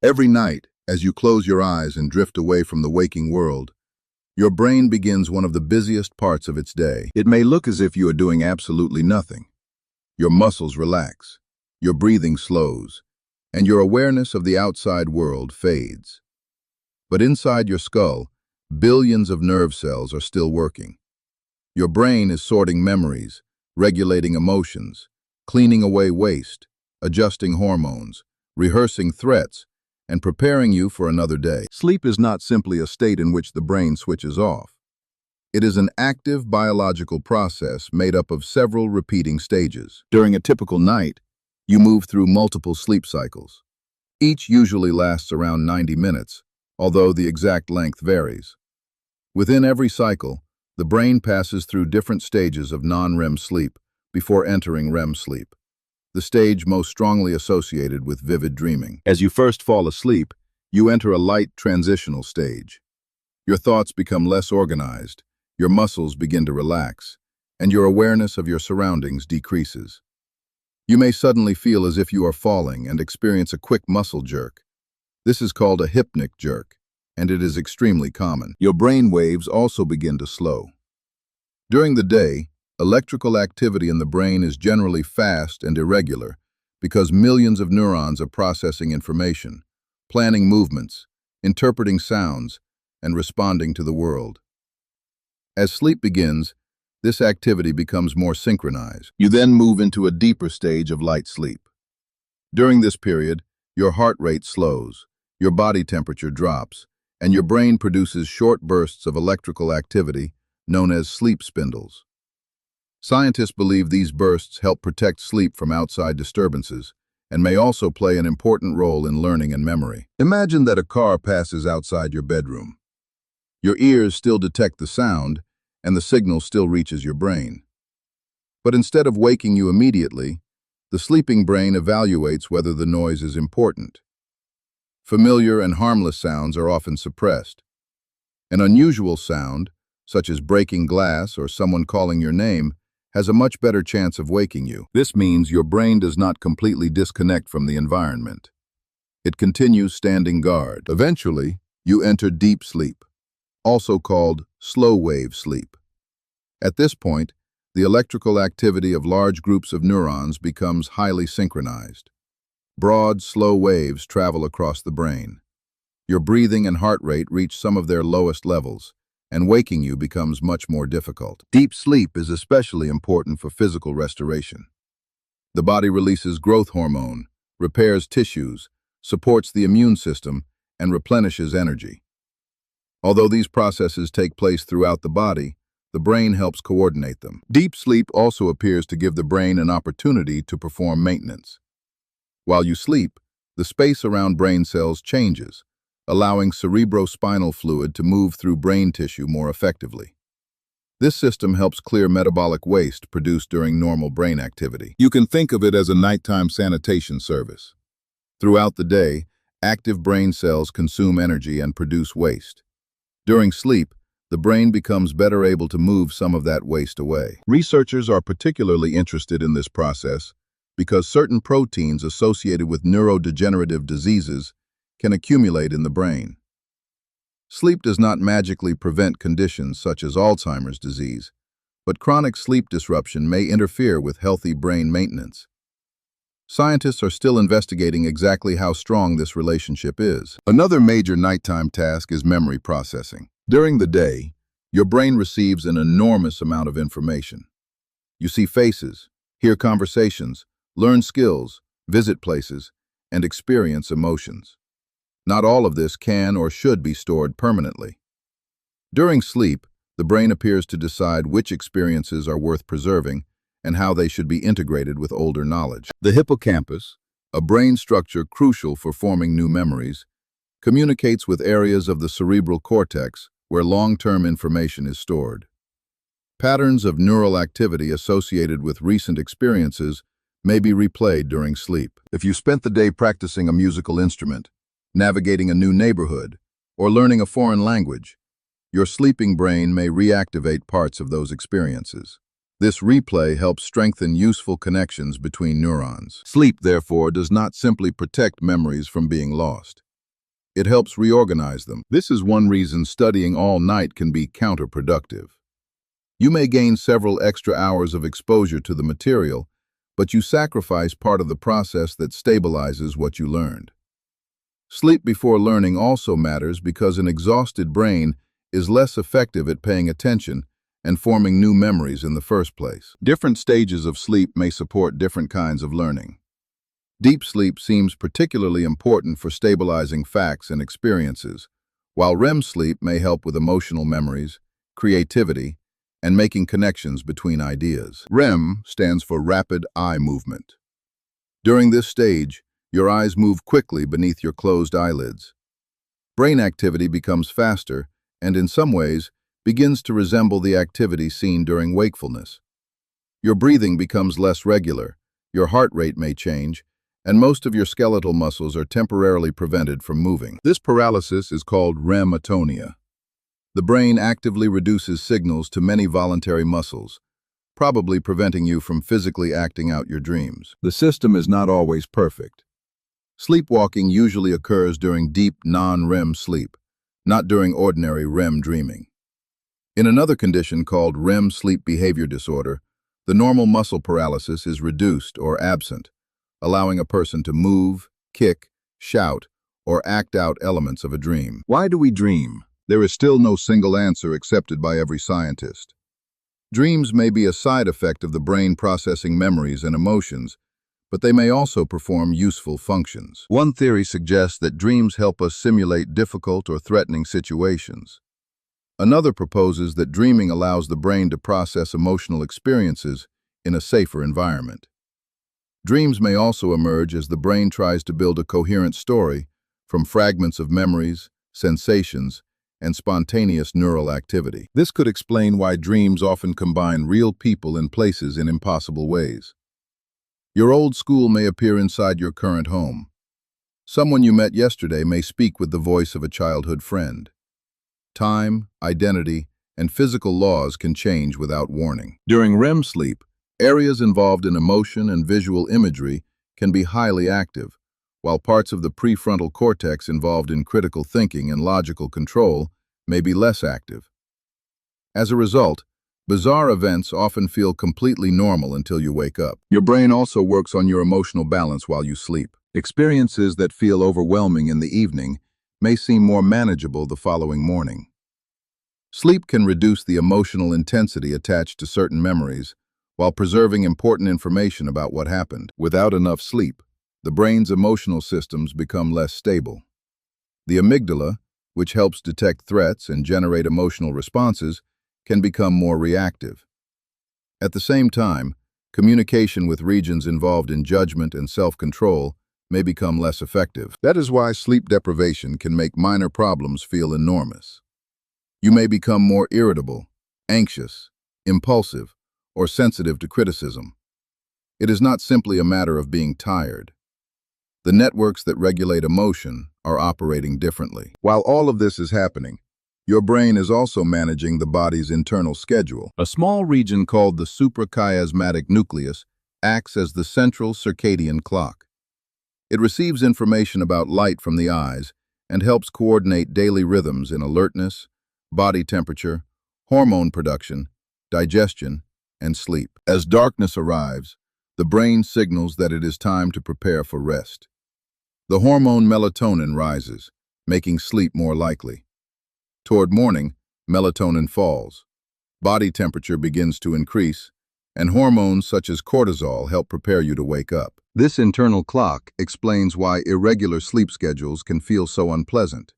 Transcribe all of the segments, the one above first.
Every night, as you close your eyes and drift away from the waking world, your brain begins one of the busiest parts of its day. It may look as if you are doing absolutely nothing. Your muscles relax, your breathing slows, and your awareness of the outside world fades. But inside your skull, billions of nerve cells are still working. Your brain is sorting memories, regulating emotions, cleaning away waste, adjusting hormones, rehearsing threats, and preparing you for another day. Sleep is not simply a state in which the brain switches off. It is an active biological process made up of several repeating stages. During a typical night, you move through multiple sleep cycles. Each usually lasts around 90 minutes, although the exact length varies. Within every cycle, the brain passes through different stages of non-REM sleep before entering REM sleep, the stage most strongly associated with vivid dreaming. As you first fall asleep, you enter a light transitional stage. Your thoughts become less organized, your muscles begin to relax, and your awareness of your surroundings decreases. You may suddenly feel as if you are falling and experience a quick muscle jerk. This is called a hypnic jerk, and it is extremely common. Your brain waves also begin to slow. During the day, electrical activity in the brain is generally fast and irregular because millions of neurons are processing information, planning movements, interpreting sounds, and responding to the world. As sleep begins, this activity becomes more synchronized. You then move into a deeper stage of light sleep. During this period, your heart rate slows, your body temperature drops, and your brain produces short bursts of electrical activity known as sleep spindles. Scientists believe these bursts help protect sleep from outside disturbances and may also play an important role in learning and memory. Imagine that a car passes outside your bedroom. Your ears still detect the sound, and the signal still reaches your brain. But instead of waking you immediately, the sleeping brain evaluates whether the noise is important. Familiar and harmless sounds are often suppressed. An unusual sound, such as breaking glass or someone calling your name, has a much better chance of waking you. This means your brain does not completely disconnect from the environment. It continues standing guard. Eventually, you enter deep sleep, also called slow-wave sleep. At this point, the electrical activity of large groups of neurons becomes highly synchronized. Broad, slow waves travel across the brain. Your breathing and heart rate reach some of their lowest levels, and waking you becomes much more difficult. Deep sleep is especially important for physical restoration. The body releases growth hormone, repairs tissues, supports the immune system, and replenishes energy. Although these processes take place throughout the body, the brain helps coordinate them. Deep sleep also appears to give the brain an opportunity to perform maintenance. While you sleep, the space around brain cells changes, allowing cerebrospinal fluid to move through brain tissue more effectively. This system helps clear metabolic waste produced during normal brain activity. You can think of it as a nighttime sanitation service. Throughout the day, active brain cells consume energy and produce waste. During sleep, the brain becomes better able to move some of that waste away. Researchers are particularly interested in this process because certain proteins associated with neurodegenerative diseases can accumulate in the brain. Sleep does not magically prevent conditions such as Alzheimer's disease, but chronic sleep disruption may interfere with healthy brain maintenance. Scientists are still investigating exactly how strong this relationship is. Another major nighttime task is memory processing. During the day, your brain receives an enormous amount of information. You see faces, hear conversations, learn skills, visit places, and experience emotions. Not all of this can or should be stored permanently. During sleep, the brain appears to decide which experiences are worth preserving and how they should be integrated with older knowledge. The hippocampus, a brain structure crucial for forming new memories, communicates with areas of the cerebral cortex where long-term information is stored. Patterns of neural activity associated with recent experiences may be replayed during sleep. If you spent the day practicing a musical instrument, navigating a new neighborhood, or learning a foreign language, your sleeping brain may reactivate parts of those experiences. This replay helps strengthen useful connections between neurons. Sleep, therefore, does not simply protect memories from being lost. It helps reorganize them. This is one reason studying all night can be counterproductive. You may gain several extra hours of exposure to the material, but you sacrifice part of the process that stabilizes what you learned. Sleep before learning also matters because an exhausted brain is less effective at paying attention and forming new memories in the first place. Different stages of sleep may support different kinds of learning. Deep sleep seems particularly important for stabilizing facts and experiences, while REM sleep may help with emotional memories, creativity, and making connections between ideas. REM stands for rapid eye movement. During this stage, your eyes move quickly beneath your closed eyelids. Brain activity becomes faster and, in some ways, begins to resemble the activity seen during wakefulness. Your breathing becomes less regular, your heart rate may change, and most of your skeletal muscles are temporarily prevented from moving. This paralysis is called REM atonia. The brain actively reduces signals to many voluntary muscles, probably preventing you from physically acting out your dreams. The system is not always perfect. Sleepwalking usually occurs during deep non-REM sleep, not during ordinary REM dreaming. In another condition called REM sleep behavior disorder, the normal muscle paralysis is reduced or absent, allowing a person to move, kick, shout, or act out elements of a dream. Why do we dream? There is still no single answer accepted by every scientist. Dreams may be a side effect of the brain processing memories and emotions, but they may also perform useful functions. One theory suggests that dreams help us simulate difficult or threatening situations. Another proposes that dreaming allows the brain to process emotional experiences in a safer environment. Dreams may also emerge as the brain tries to build a coherent story from fragments of memories, sensations, and spontaneous neural activity. This could explain why dreams often combine real people and places in impossible ways. Your old school may appear inside your current home. Someone you met yesterday may speak with the voice of a childhood friend. Time, identity, and physical laws can change without warning. During REM sleep, areas involved in emotion and visual imagery can be highly active, while parts of the prefrontal cortex involved in critical thinking and logical control may be less active. As a result, bizarre events often feel completely normal until you wake up. Your brain also works on your emotional balance while you sleep. Experiences that feel overwhelming in the evening may seem more manageable the following morning. Sleep can reduce the emotional intensity attached to certain memories while preserving important information about what happened. Without enough sleep, the brain's emotional systems become less stable. The amygdala, which helps detect threats and generate emotional responses, can become more reactive. At the same time, communication with regions involved in judgment and self-control may become less effective. That is why sleep deprivation can make minor problems feel enormous. You may become more irritable, anxious, impulsive, or sensitive to criticism. It is not simply a matter of being tired. The networks that regulate emotion are operating differently. While all of this is happening, your brain is also managing the body's internal schedule. A small region called the suprachiasmatic nucleus acts as the central circadian clock. It receives information about light from the eyes and helps coordinate daily rhythms in alertness, body temperature, hormone production, digestion, and sleep. As darkness arrives, the brain signals that it is time to prepare for rest. The hormone melatonin rises, making sleep more likely. Toward morning, melatonin falls. Body temperature begins to increase, and hormones such as cortisol help prepare you to wake up. This internal clock explains why irregular sleep schedules can feel so unpleasant.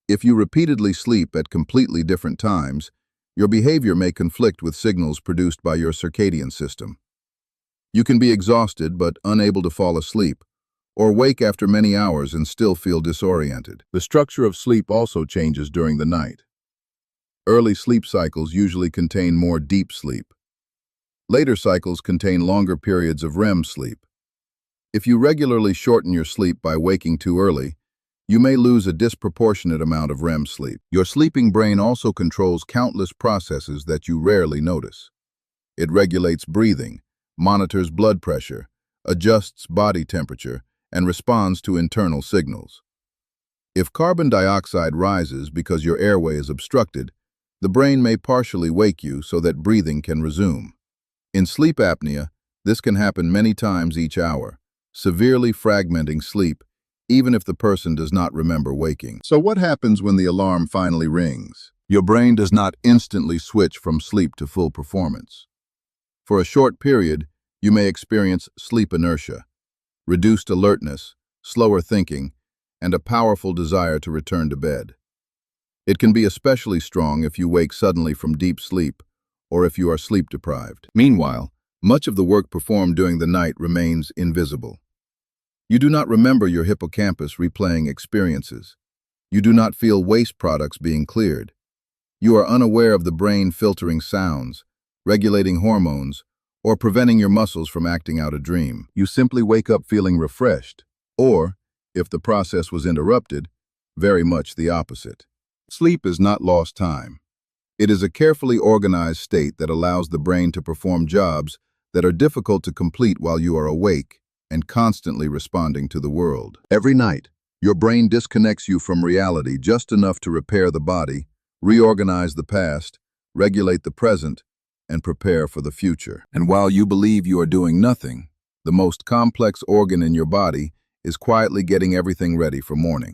If you repeatedly sleep at completely different times, your behavior may conflict with signals produced by your circadian system. You can be exhausted but unable to fall asleep, or wake after many hours and still feel disoriented. The structure of sleep also changes during the night. Early sleep cycles usually contain more deep sleep. Later cycles contain longer periods of REM sleep. If you regularly shorten your sleep by waking too early, you may lose a disproportionate amount of REM sleep. Your sleeping brain also controls countless processes that you rarely notice. It regulates breathing, monitors blood pressure, adjusts body temperature, and responds to internal signals. If carbon dioxide rises because your airway is obstructed, the brain may partially wake you so that breathing can resume. In sleep apnea, this can happen many times each hour, severely fragmenting sleep, even if the person does not remember waking. So what happens when the alarm finally rings? Your brain does not instantly switch from sleep to full performance. For a short period, you may experience sleep inertia, reduced alertness, slower thinking, and a powerful desire to return to bed. It can be especially strong if you wake suddenly from deep sleep or if you are sleep deprived. Meanwhile, much of the work performed during the night remains invisible. You do not remember your hippocampus replaying experiences. You do not feel waste products being cleared. You are unaware of the brain filtering sounds, regulating hormones, or preventing your muscles from acting out a dream. You simply wake up feeling refreshed, or, if the process was interrupted, very much the opposite. Sleep is not lost time. It is a carefully organized state that allows the brain to perform jobs that are difficult to complete while you are awake and constantly responding to the world. Every night, your brain disconnects you from reality just enough to repair the body, reorganize the past, regulate the present, and prepare for the future. And while you believe you are doing nothing, the most complex organ in your body is quietly getting everything ready for morning.